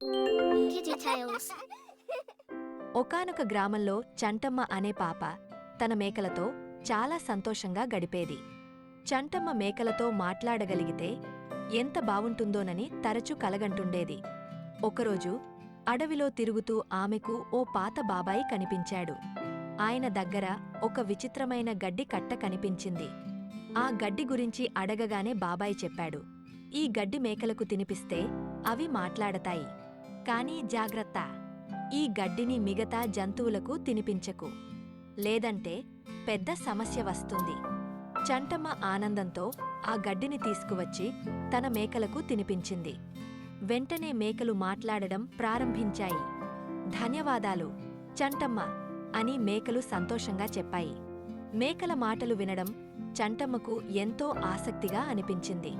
Kitty Tales. ఒకానొక గ్రామంలో చంటమ్మ అనే పాప తన మేకలతో చాలా సంతోషంగా గడిపేది. చంటమ్మ మేకలతో మాట్లాడగలిగితే ఎంత బావుంటుందోనని తరచూ కలగంటుండేది. ఒకరోజు అడవిలో తిరుగుతూ ఆమెకు ఓ పాత బాబాయి కనిపించాడు. ఆయన దగ్గర ఒక విచిత్రమైన గడ్డి కట్ట కనిపించింది. ఆ గడ్డి గురించి అడగగానే బాబాయి చెప్పాడు, ఈ గడ్డి మేకలకు తినిపిస్తే అవి మాట్లాడతాయి. కానీ జాగ్రత్త, ఈ గడ్డిని మిగతా జంతువులకు తినిపించకు, లేదంటే పెద్ద సమస్య వస్తుంది. చంటమ్మ ఆనందంతో ఆ గడ్డిని తీసుకువచ్చి తన మేకలకు తినిపించింది. వెంటనే మేకలు మాట్లాడడం ప్రారంభించాయి. ధన్యవాదాలు చంటమ్మ అని మేకలు సంతోషంగా చెప్పాయి. మేకల మాటలు వినడం చంటమ్మకు ఎంతో ఆసక్తిగా అనిపించింది.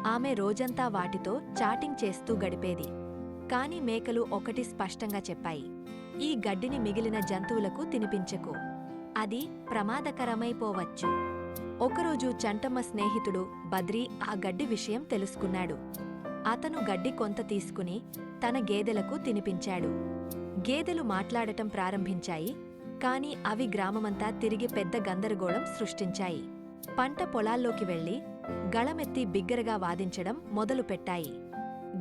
ఆమె రోజంతా వాటితో చాటింగ్ చేస్తూ గడిపేది. కాని మేకలు ఒకటి స్పష్టంగా చెప్పాయి, ఈ గడ్డిని మిగిలిన జంతువులకు తినిపించకు, అది ప్రమాదకరమైపోవచ్చు. ఒకరోజు చంటమ్మ స్నేహితుడు బద్రీ ఆ గడ్డి విషయం తెలుసుకున్నాడు. అతను గడ్డి కొంత తీసుకుని తన గేదెలకు తినిపించాడు. గేదెలు మాట్లాడటం ప్రారంభించాయి. కాని అవి గ్రామమంతా తిరిగి పెద్ద గందరగోళం సృష్టించాయి. పంట పొలాల్లోకి వెళ్లి గళమెత్తి బిగ్గరగా వాదించడం మొదలుపెట్టాయి.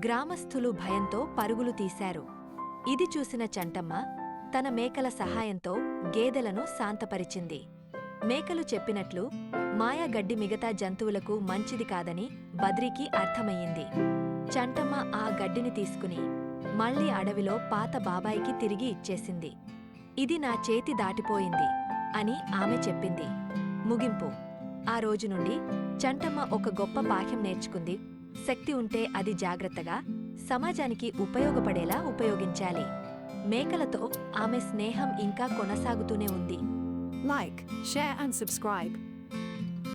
గ్రామస్థులు భయంతో పరుగులు తీశారు. ఇది చూసిన చంటమ్మ తన మేకల సహాయంతో గేదెలను శాంతపరిచింది. మేకలు చెప్పినట్లు మాయాగడ్డి మిగతా జంతువులకు మంచిది కాదని బద్రీకి అర్థమయ్యింది. చంటమ్మ ఆ గడ్డిని తీసుకుని మళ్లీ అడవిలో పాత బాబాయికి తిరిగి ఇచ్చేసింది. ఇది నా చేతి దాటిపోయింది అని ఆమె చెప్పింది. ముగింపు: ఆ రోజు నుండి చంటమ్మ ఒక గొప్ప పాఠం నేర్చుకుంది. శక్తి ఉంటే అది జాగ్రత్తగా, సమాజానికి ఉపయోగపడేలా ఉపయోగించాలి. మేకలతో ఆమె స్నేహం ఇంకా కొనసాగుతూనే ఉంది. Like, share and subscribe.